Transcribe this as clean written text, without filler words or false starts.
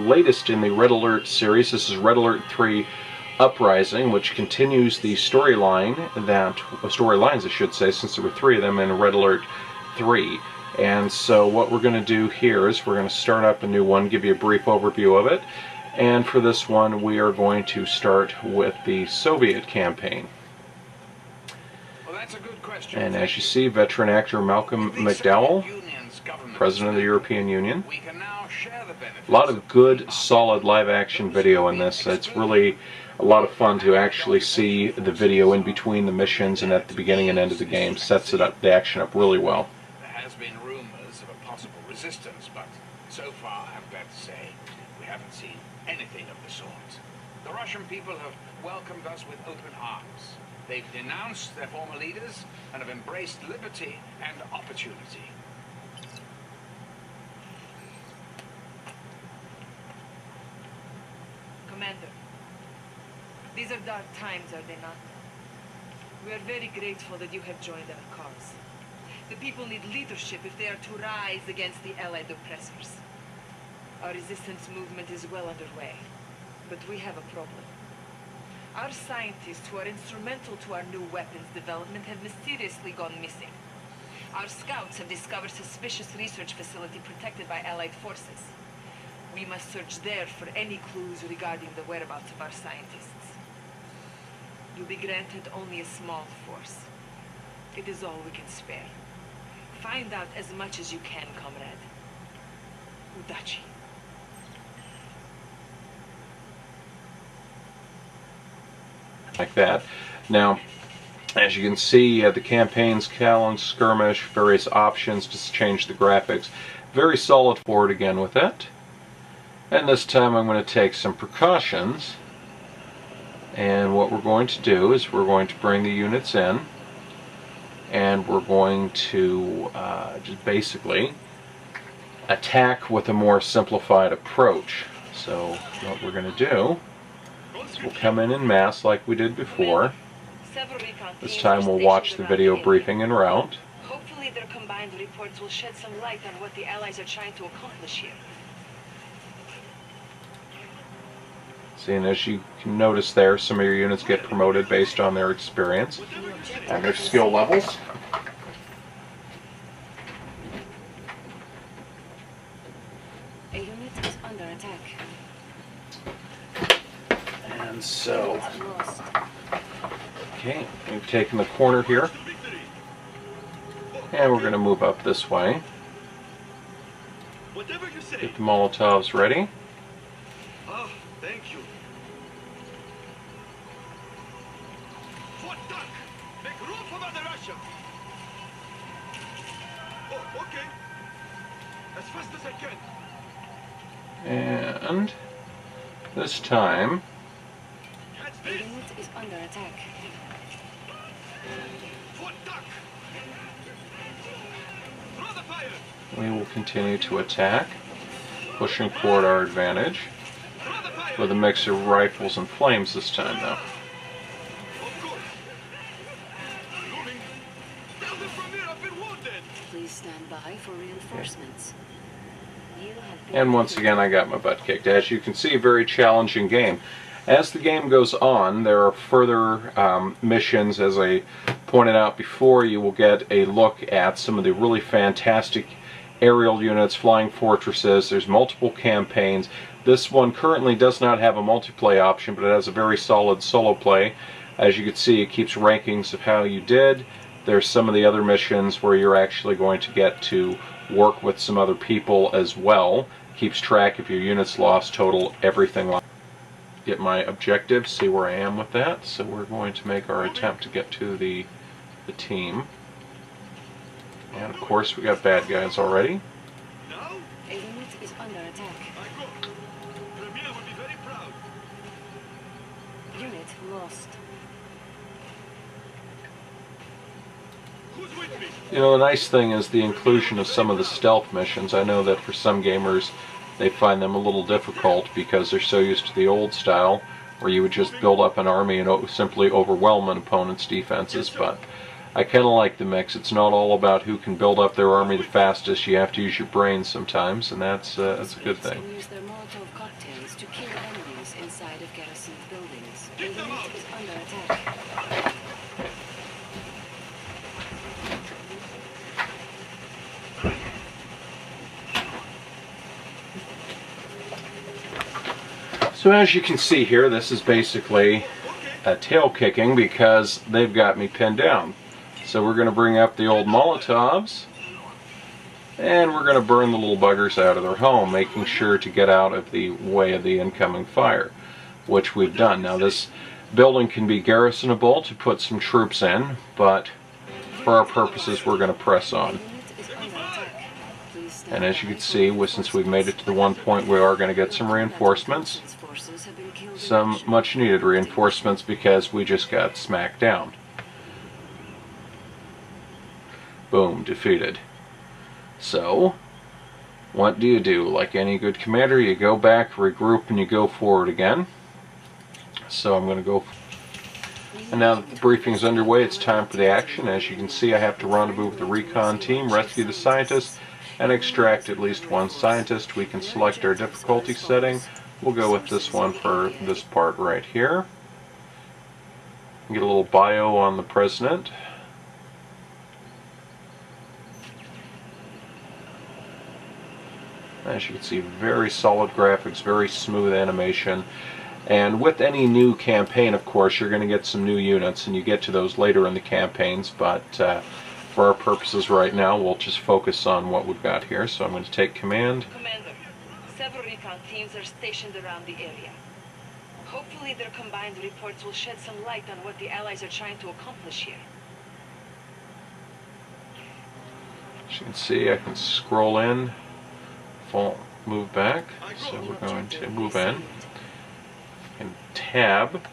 latest in the Red Alert series. This is Red Alert 3 Uprising, which continues the storylines, I should say, since there were 3 of them in Red Alert 3. And so what we're going to do here is we're going to start up a new one, give you a brief overview of it. And for this one, we are going to start with the Soviet campaign. Well, that's a good question. And as you see, veteran actor Malcolm McDowell, President of the European Union. A lot of good, solid live-action video in this. It's really a lot of fun to actually see the video in between the missions and at the beginning and end of the game. Sets it up, the action up really well. There has been rumors of a possible resistance, but so far, I'm glad to say, we haven't seen anything of the sort. The Russian people have welcomed us with open arms. They've denounced their former leaders and have embraced liberty and opportunity. Commander, these are dark times, are they not? We are very grateful that you have joined our cause. The people need leadership if they are to rise against the Allied oppressors. Our resistance movement is well underway, but we have a problem. Our scientists who are instrumental to our new weapons development have mysteriously gone missing. Our scouts have discovered suspicious research facility protected by Allied forces. We must search there for any clues regarding the whereabouts of our scientists. You'll be granted only a small force. It is all we can spare. Find out as much as you can, comrade. Udachi. Like that. Now, as you can see, you have the campaigns, challenge, skirmish, various options to change the graphics. Very solid forward again with it. And this time I'm going to take some precautions, and what we're going to do is we're going to bring the units in, and we're going to just basically attack with a more simplified approach. So what we're going to do is we'll come in mass like we did before. This time we'll watch the video briefing en route. Hopefully their combined reports will shed some light on what the Allies are trying to accomplish here. See, and as you can notice there, some of your units get promoted based on their experience and their skill levels. A unit is under attack. And so, okay, we've taken the corner here, and we're going to move up this way. Get the Molotovs ready. Thank you. Make room for Mother Russia. Oh, okay. As fast as I can. And this time, the unit is under attack. we will continue to attack, pushing forward our advantage. With a mix of rifles and flames this time, though. Please stand by for reinforcements. And once again, I got my butt kicked. As you can see, a very challenging game. As the game goes on, there are further missions. As I pointed out before, you will get a look at some of the really fantastic aerial units, flying fortresses. There's multiple campaigns. This one currently does not have a multiplayer option, but it has a very solid solo play. As you can see, it keeps rankings of how you did. There's some of the other missions where you're actually going to get to work with some other people as well. Keeps track of your units lost, total, everything. Get my objectives, see where I am with that. So we're going to make our attempt to get to the team. And of course, we got bad guys already. A unit is under attack. Unit lost. You know, the nice thing is the inclusion of some of the stealth missions. I know that for some gamers, they find them a little difficult because they're so used to the old style where you would just build up an army and simply overwhelm an opponent's defenses, but I kind of like the mix. It's not all about who can build up their army the fastest. You have to use your brain sometimes, and that's a good thing. cocktails to kill enemies inside of garrisoned buildings. The unit is under attack. So as you can see here, this is basically a tail kicking because they've got me pinned down. So we're going to bring up the old Molotovs and we're going to burn the little buggers out of their home, making sure to get out of the way of the incoming fire, which we've done. Now this building can be garrisonable to put some troops in, but for our purposes we're going to press on. And as you can see, since we've made it to the one point, we are going to get some reinforcements. Some much needed reinforcements because we just got smacked down. Boom, defeated. So, what do? Like any good commander, you go back, regroup, and you go forward again. So I'm going to go. And now that the briefing is underway, it's time for the action. As you can see, I have to rendezvous with the recon team, rescue the scientists, and extract at least one scientist. We can select our difficulty setting. We'll go with this one for this part right here. Get a little bio on the president. As you can see, very solid graphics, very smooth animation. And with any new campaign, of course, you're going to get some new units, and you get to those later in the campaigns, but for our purposes right now, we'll just focus on what we've got here. So I'm going to take command. Commander, several recon teams are stationed around the area. Hopefully their combined reports will shed some light on what the Allies are trying to accomplish here. As you can see, I can scroll in, move back, so we're going to move in, and tab,